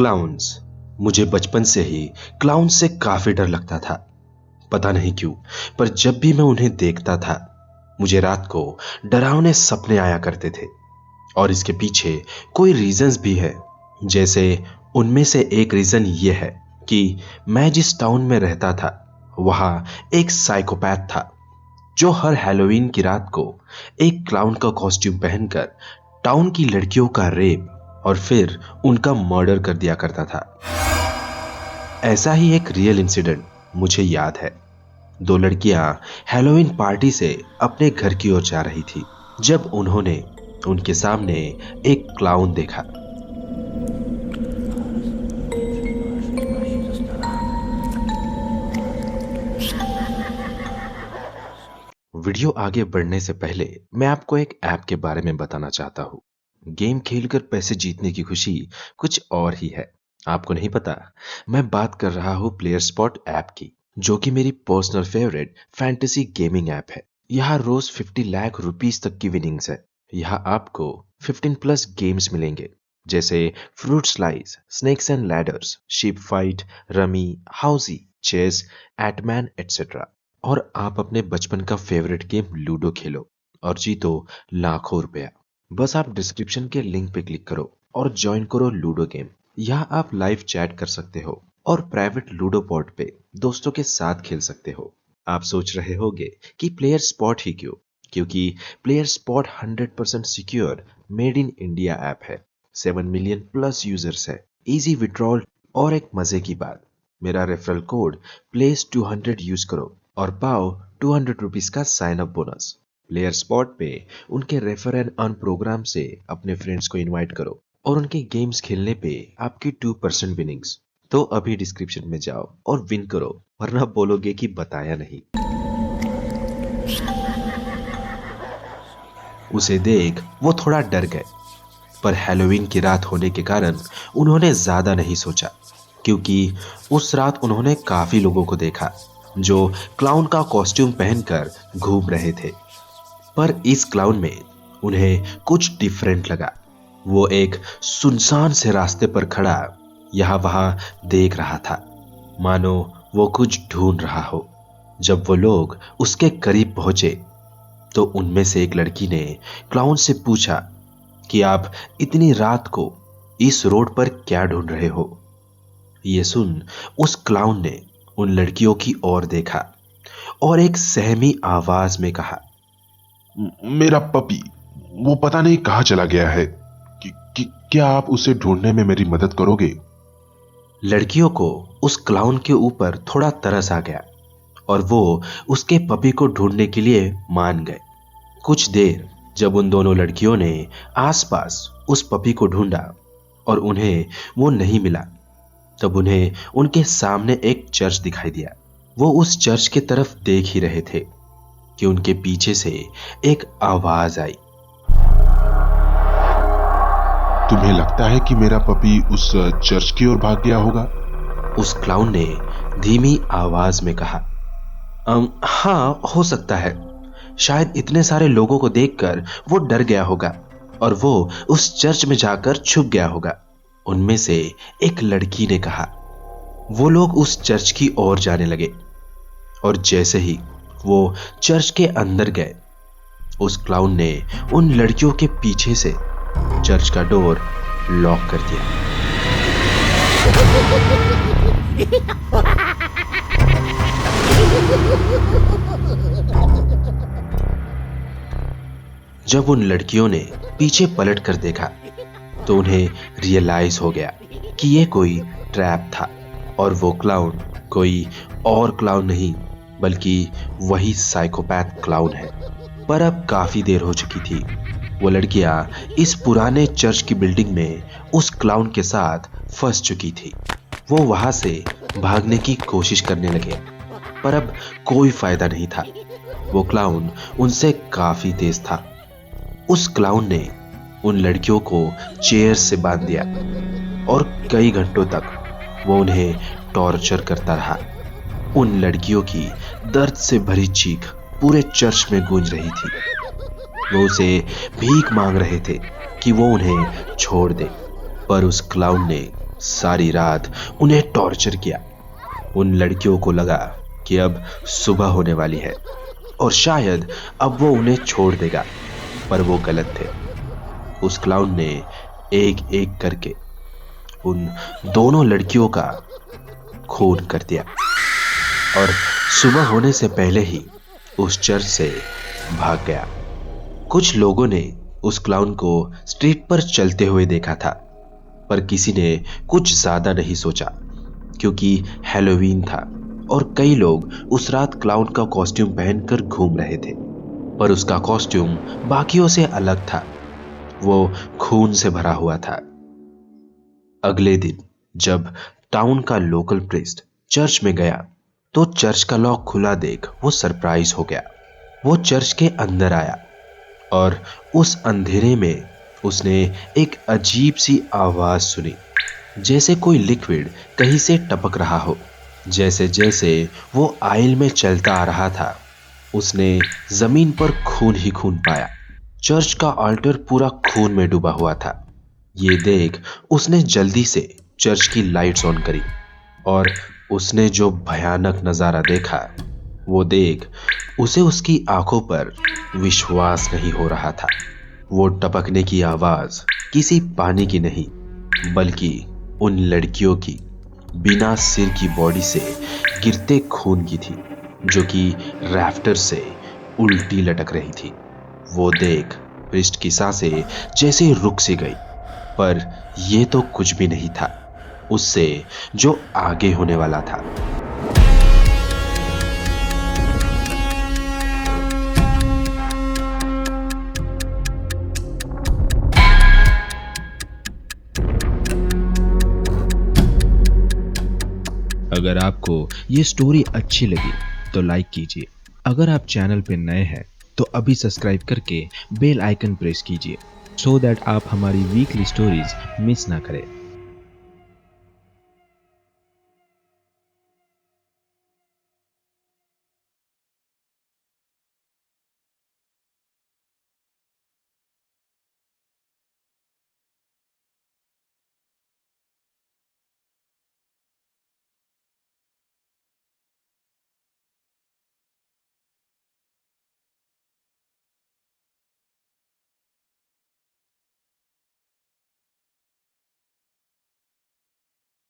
Clowns. मुझे बचपन से ही क्लाउन से काफी डर लगता था। पता नहीं क्यों, पर जब भी मैं उन्हें देखता था मुझे रात को डरावने सपने आया करते थे। और इसके पीछे कोई रीजंस भी है। जैसे उनमें से एक रीजन ये है कि मैं जिस टाउन में रहता था वहां एक साइकोपैथ था जो हर हैलोवीन की रात को एक क्लाउन का कॉस्ट्यूम पहनकर टाउन की लड़कियों का रेप और फिर उनका मर्डर कर दिया करता था। ऐसा ही एक रियल इंसिडेंट मुझे याद है। दो लड़कियां हैलोवीन पार्टी से अपने घर की ओर जा रही थी जब उन्होंने उनके सामने एक क्लाउन देखा। वीडियो आगे बढ़ने से पहले मैं आपको एक ऐप के बारे में बताना चाहता हूँ। गेम खेलकर पैसे जीतने की खुशी कुछ और ही है। आपको नहीं पता, मैं बात कर रहा हूँ प्लेयर स्पॉट ऐप की, जो कि मेरी personal favourite fantasy gaming app है। यहाँ रोज 50 लाख रुपीस तक की विनिंग्स है। यहाँ आपको 15 प्लस गेम्स मिलेंगे, जैसे fruit slice, snakes and ladders, ship fight, rummy, housie, chess, एटमैन एटसेट्रा। और आप अपने बचपन का फेवरेट गेम लूडो खेलो और जीतो लाखों रुपया। बस आप डिस्क्रिप्शन के लिंक पे क्लिक करो और ज्वाइन करो लूडो गेम। यहाँ आप लाइव चैट कर सकते हो और प्राइवेट लूडो पॉट पे दोस्तों के साथ खेल सकते हो। आप सोच रहे होंगे कि प्लेयर स्पॉट ही क्यों? क्योंकि player spot 100% secure made in India app है। 7 मिलियन प्लस यूजर्स है, इजी विड्रॉल। और एक मजे की बात, मेरा रेफरल कोड प्लेस 200 यूज करो और पाओ 200 रुपीज का sign up bonus. Player spot पे उनके रेफर एंड अर्न प्रोग्राम से अपने फ्रेंड्स को इनवाइट करो और उनके गेम्स खेलने पे आपकी 2% विनिंग्स। तो अभी डिस्क्रिप्शन में जाओ और विन करो, वरना बोलोगे कि बताया नहीं। उसे देख वो थोड़ा डर गए, पर हैलोवीन की रात होने के कारण उन्होंने ज्यादा नहीं सोचा, क्योंकि उस रात उन्होंने काफी लोगों को देखा जो क्लाउन का कॉस्ट्यूम पहनकर घूम रहे थे। पर इस क्लाउन में उन्हें कुछ डिफरेंट लगा। वो एक सुनसान से रास्ते पर खड़ा यहाँ वहां देख रहा था, मानो वो कुछ ढूंढ रहा हो। जब वो लोग उसके करीब पहुंचे तो उनमें से एक लड़की ने क्लाउन से पूछा कि आप इतनी रात को इस रोड पर क्या ढूंढ रहे हो। ये सुन उस क्लाउन ने उन लड़कियों की ओर देखा और एक सहमी आवाज में कहा, मेरा पपी, वो पता नहीं कहाँ चला गया है। क्या आप उसे ढूंढने में मेरी मदद करोगे? लड़कियों को उस क्लाउन के ऊपर थोड़ा तरस आ गया और वो उसके पपी को ढूंढने के लिए मान गए। कुछ देर जब उन दोनों लड़कियों ने आसपास उस पपी को ढूंढा और उन्हें वो नहीं मिला, तब उन्हें उनके सामने एक चर्च दिखाई दिया। वो उस चर्च की तरफ देख ही रहे थे कि उनके पीछे से एक आवाज आई, तुम्हें लगता है कि मेरा पपी उस चर्च की ओर भाग गया होगा? उस क्लाउन ने धीमी आवाज में कहा, हाँ हो सकता है। शायद इतने सारे लोगों को देखकर वो डर गया होगा और वो उस चर्च में जाकर छुप गया होगा। उनमें से एक लड़की ने कहा। वो लोग उस चर्च की ओर जाने लगे और जैसे ही वो चर्च के अंदर गए, उस क्लाउन ने उन लड़कियों के पीछे से चर्च का डोर लॉक कर दिया। जब उन लड़कियों ने पीछे पलट कर देखा तो उन्हें रियलाइज हो गया कि ये कोई ट्रैप था और वो क्लाउन कोई और क्लाउन नहीं बल्कि वही साइकोपैथ क्लाउन है। पर अब काफी देर हो चुकी थी। वो लड़कियां इस पुराने चर्च की बिल्डिंग में उस क्लाउन के साथ फंस चुकी थी। वो वहां से भागने की कोशिश करने लगे, पर अब कोई फायदा नहीं था। वो क्लाउन उनसे काफी तेज था। उस क्लाउन ने उन लड़कियों को चेयर से बांध दिया और कई घंटों तक वो उन्हें टॉर्चर करता रहा। उन लड़कियों की दर्द से भरी चीख पूरे चर्च में गूंज रही थी। वो उसे भीख मांग रहे थे कि वो उन्हें छोड़ दे, पर उस क्लाउन ने सारी रात उन्हें टॉर्चर किया। उन लड़कियों को लगा कि अब सुबह होने वाली है और शायद अब वो उन्हें छोड़ देगा, पर वो गलत थे। उस क्लाउन ने एक एक करके उन दोनों लड़कियों का खून कर दिया और सुबह होने से पहले ही उस चर्च से भाग गया। कुछ लोगों ने उस क्लाउन को स्ट्रीट पर चलते हुए देखा था, पर किसी ने कुछ ज्यादा नहीं सोचा क्योंकि हैलोवीन था और कई लोग उस रात क्लाउन का कॉस्ट्यूम पहनकर घूम रहे थे। पर उसका कॉस्ट्यूम बाकियों से अलग था, वो खून से भरा हुआ था। अगले दिन जब टाउन का लोकल प्रीस्ट चर्च में गया तो चर्च का लॉक खुला देख वो सरप्राइज हो गया। वो चर्च के अंदर आया और उस अंधेरे में उसने एक अजीब सी आवाज सुनी, जैसे कोई लिक्विड कहीं से टपक रहा हो। जैसे जैसे वो आइल में चलता आ रहा था, उसने जमीन पर खून ही खून पाया। चर्च का अल्टर पूरा खून में डूबा हुआ था। ये देख उसने जल्दी से चर्च की लाइट्स ऑन करी और उसने जो भयानक नजारा देखा वो देख उसे उसकी आंखों पर विश्वास नहीं हो रहा था। वो टपकने की आवाज किसी पानी की नहीं, बल्कि उन लड़कियों की बिना सिर की बॉडी से गिरते खून की थी, जो कि रैफ्टर से उल्टी लटक रही थी। वो देख प्रिस्ट की सांसें जैसे रुक सी गई, पर ये तो कुछ भी नहीं था उससे जो आगे होने वाला था। अगर आपको ये स्टोरी अच्छी लगी तो लाइक कीजिए। अगर आप चैनल पे नए हैं तो अभी सब्सक्राइब करके बेल आइकन प्रेस कीजिए, सो दैट आप हमारी वीकली स्टोरीज मिस ना करें।